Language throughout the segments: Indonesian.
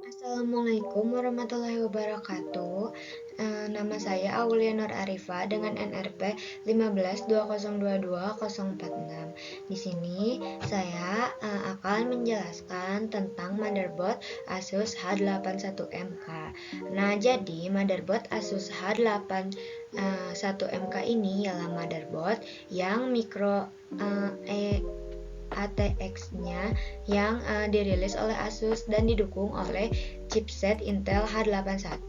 Assalamualaikum warahmatullahi wabarakatuh. Nama saya Aulia Nur Arifa dengan NRP 1520220046. Di sini saya akan menjelaskan tentang motherboard Asus H81MK. Nah, jadi motherboard Asus H81MK ini ialah motherboard yang micro ATX-nya yang dirilis oleh Asus dan didukung oleh chipset Intel H81.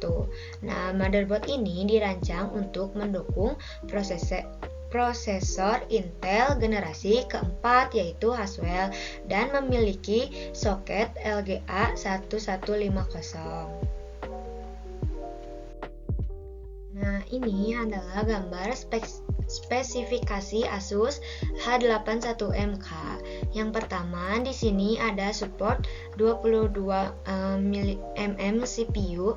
Nah, motherboard ini dirancang untuk mendukung prosesor Intel generasi keempat yaitu Haswell dan memiliki soket LGA 1150. Nah, ini adalah gambar spesifikasi Asus H81MK. Yang pertama, di sini ada support 22 mm CPU,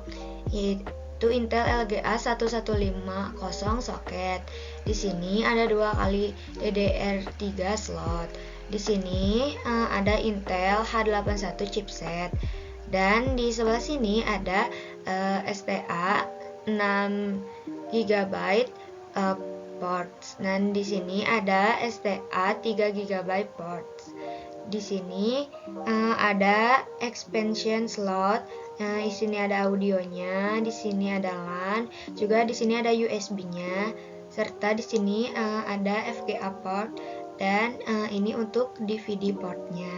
yaitu Intel LGA 1150 soket. Di sini ada 2 kali DDR3 slot. Di sini ada Intel H81 chipset. Dan di sebelah sini ada STA 6 GB ports. Dan di sini ada STA 3 GB ports. Di sini ada expansion slot. Di sini ada audionya, di sini ada LAN, juga di sini ada USB-nya, serta di sini ada VGA port dan ini untuk DVD portnya.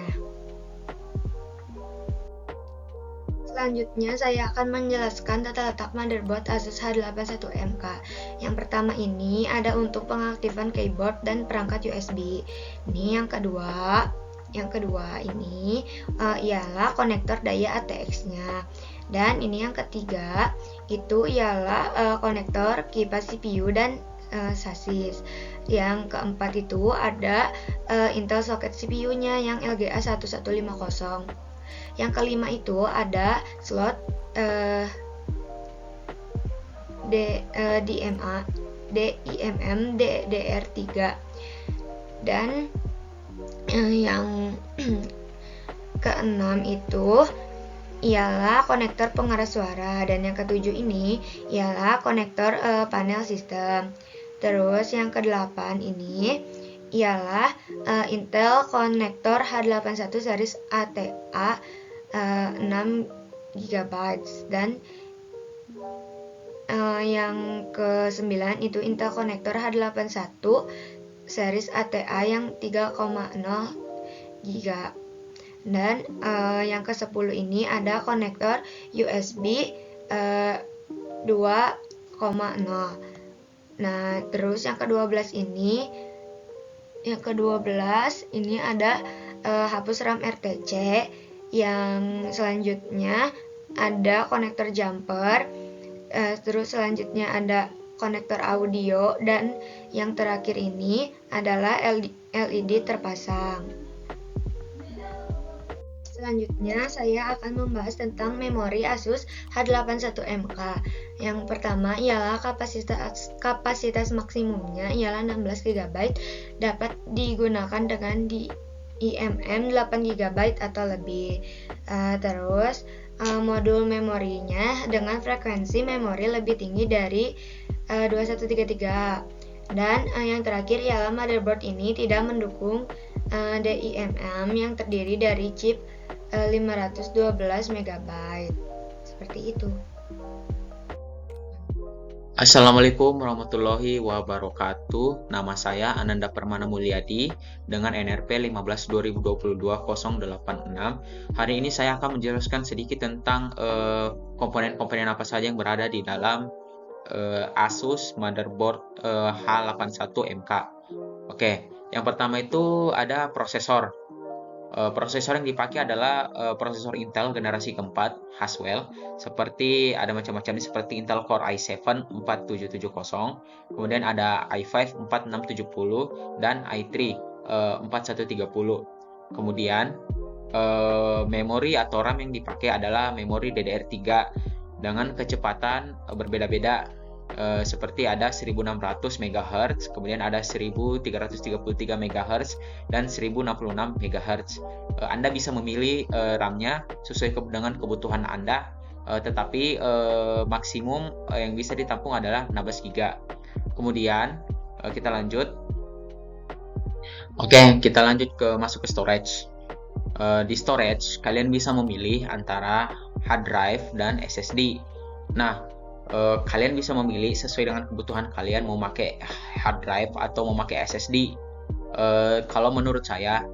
Selanjutnya saya akan menjelaskan tata letak motherboard Asus H81MK. Yang pertama ini ada untuk pengaktifan keyboard dan perangkat USB. Ini yang kedua ini ialah konektor daya ATX-nya. Dan ini yang ketiga itu ialah konektor kipas CPU dan sasis. Yang keempat itu ada Intel socket CPU-nya yang LGA 1150. Yang kelima itu ada slot DIMM DDR3. Dan yang keenam itu ialah konektor pengeras suara, dan yang ketujuh ini ialah konektor panel sistem. Terus yang kedelapan ini ialah Intel konektor H81 series ATA 6 GB. Dan yang ke-9 itu Intel konektor H81 series ATA yang 3,0 GB. Dan yang ke-10 ini ada konektor USB 2,0. Nah, terus yang ke-12 ini ada hapus RAM RTC. Yang selanjutnya ada konektor jumper. Terus selanjutnya ada konektor audio, dan yang terakhir ini adalah LED terpasang. Selanjutnya saya akan membahas tentang memori Asus H81MK. Yang pertama ialah kapasitas maksimumnya ialah 16 GB, dapat digunakan dengan IMM 8 GB atau lebih. Terus modul memorinya dengan frekuensi memori lebih tinggi dari 2133. Dan yang terakhir ialah motherboard ini tidak mendukung DIMM yang terdiri dari chip 512 MB. Seperti itu. Assalamualaikum warahmatullahi wabarakatuh. Nama saya Ananda Permana Mulyadi dengan NRP 1520220086. Hari ini saya akan menjelaskan sedikit tentang komponen-komponen apa saja yang berada di dalam Asus motherboard H81MK. Oke, yang pertama itu ada prosesor. Prosesor yang dipakai adalah prosesor Intel generasi keempat Haswell, seperti ada macam-macam seperti Intel Core i7 4770, kemudian ada i5 4670 dan i3 4130. Kemudian memori atau RAM yang dipakai adalah memori DDR3 dengan kecepatan berbeda-beda. seperti ada 1600 MHz, kemudian ada 1333 MHz, dan 1066 MHz. Anda bisa memilih RAM-nya sesuai dengan kebutuhan Anda, tetapi maksimum yang bisa ditampung adalah 16 GB. Kemudian kita lanjut. Oke, kita lanjut masuk ke storage. Di storage, kalian bisa memilih antara hard drive dan SSD. Nah, kalian bisa memilih sesuai dengan kebutuhan kalian mau pakai hard drive atau mau pakai SSD. Kalau menurut saya,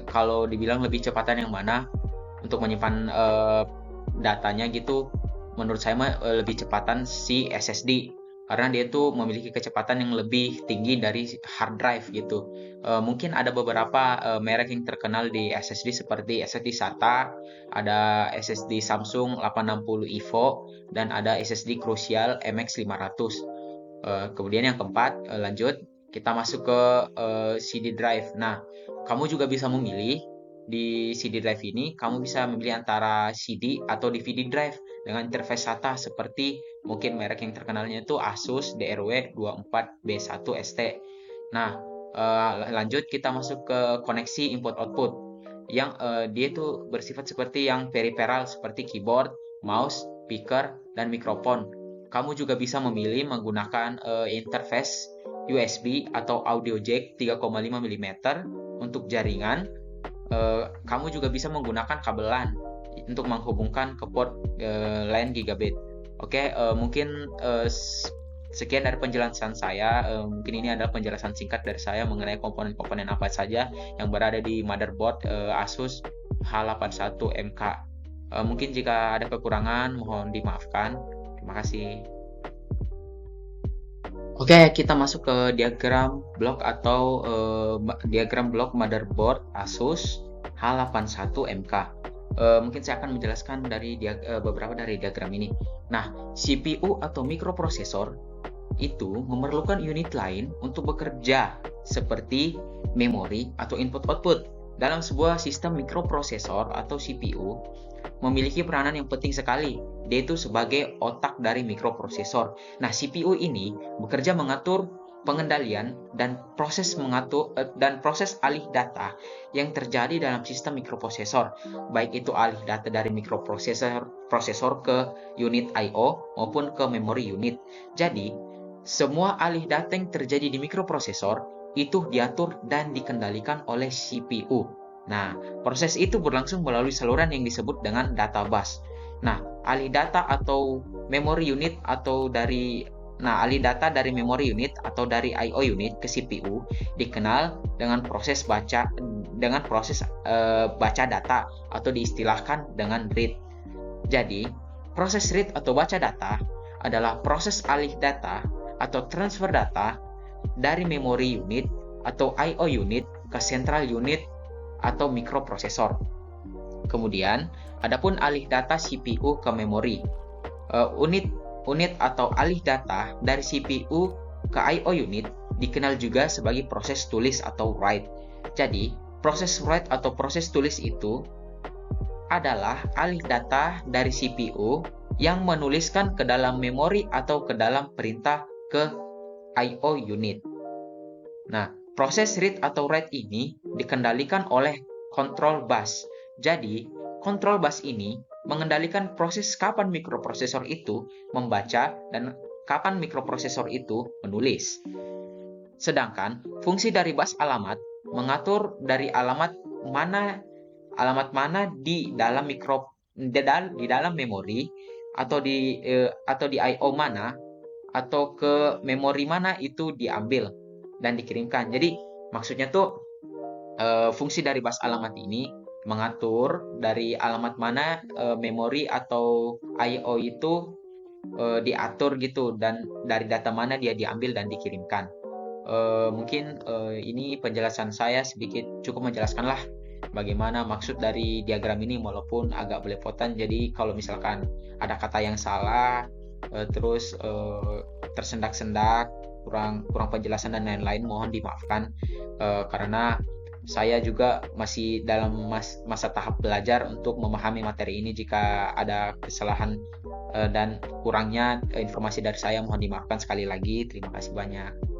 kalau dibilang lebih cepatan yang mana untuk menyimpan datanya gitu, menurut saya lebih cepatan si SSD, karena dia tuh memiliki kecepatan yang lebih tinggi dari hard drive gitu. Mungkin ada beberapa merek yang terkenal di SSD seperti SSD SATA, ada SSD Samsung 860 EVO, dan ada SSD Crucial MX500. Kemudian yang keempat, lanjut kita masuk ke CD drive. Nah, kamu juga bisa memilih di CD drive ini, kamu bisa memilih antara CD atau DVD drive dengan interface SATA seperti mungkin merek yang terkenalnya itu Asus DRW24B1ST. Nah, lanjut kita masuk ke koneksi input-output yang dia itu bersifat seperti yang peripheral seperti keyboard, mouse, speaker, dan mikrofon. Kamu juga bisa memilih menggunakan interface USB atau audio jack 3,5 mm untuk jaringan. Kamu juga bisa menggunakan kabel LAN untuk menghubungkan ke port LAN gigabit. Oke, mungkin sekian dari penjelasan saya. Mungkin ini adalah penjelasan singkat dari saya mengenai komponen-komponen apa saja yang berada di motherboard Asus H81MK. Mungkin jika ada kekurangan, mohon dimaafkan. Terima kasih. Oke, kita masuk ke diagram blok atau diagram blok motherboard Asus H81MK. Mungkin saya akan menjelaskan dari beberapa dari diagram ini. Nah, CPU atau mikroprosesor itu memerlukan unit lain untuk bekerja seperti memori atau input-output. Dalam sebuah sistem mikroprosesor atau CPU memiliki peranan yang penting sekali, yaitu sebagai otak dari mikroprosesor. Nah, CPU ini bekerja mengatur pengendalian dan proses alih data yang terjadi dalam sistem mikroprosesor, baik itu alih data dari mikroprosesor ke unit I/O maupun ke memori unit. Jadi, semua alih data yang terjadi di mikroprosesor itu diatur dan dikendalikan oleh CPU. Nah, proses itu berlangsung melalui saluran yang disebut dengan data bus. Nah, alih data atau memori unit atau dari alih data dari memori unit atau dari I/O unit ke CPU dikenal dengan proses baca data atau diistilahkan dengan read. Jadi, proses read atau baca data adalah proses alih data atau transfer data dari memori unit atau I/O unit ke central unit atau mikroprosesor. Kemudian, adapun alih data CPU ke memori. Unit atau alih data dari CPU ke I/O unit dikenal juga sebagai proses tulis atau write. Jadi, proses write atau proses tulis itu adalah alih data dari CPU yang menuliskan ke dalam memori atau ke dalam perintah ke I/O unit. Nah, proses read atau write ini dikendalikan oleh control bus. Jadi, control bus ini mengendalikan proses kapan mikroprosesor itu membaca dan kapan mikroprosesor itu menulis. Sedangkan fungsi dari bus alamat mengatur dari alamat mana di dalam di dalam memori atau di I/O mana atau ke memori mana itu diambil dan dikirimkan. Jadi maksudnya tuh fungsi dari bus alamat ini mengatur dari alamat mana memori atau I/O itu diatur gitu dan dari data mana dia diambil dan dikirimkan. Mungkin ini penjelasan saya sedikit cukup menjelaskanlah bagaimana maksud dari diagram ini walaupun agak belepotan. Jadi kalau misalkan ada kata yang salah terus tersendak-sendak kurang penjelasan dan lain-lain mohon dimaafkan karena saya juga masih dalam masa tahap belajar untuk memahami materi ini. Jika ada kesalahan dan kurangnya informasi dari saya, mohon dimaafkan sekali lagi. Terima kasih banyak.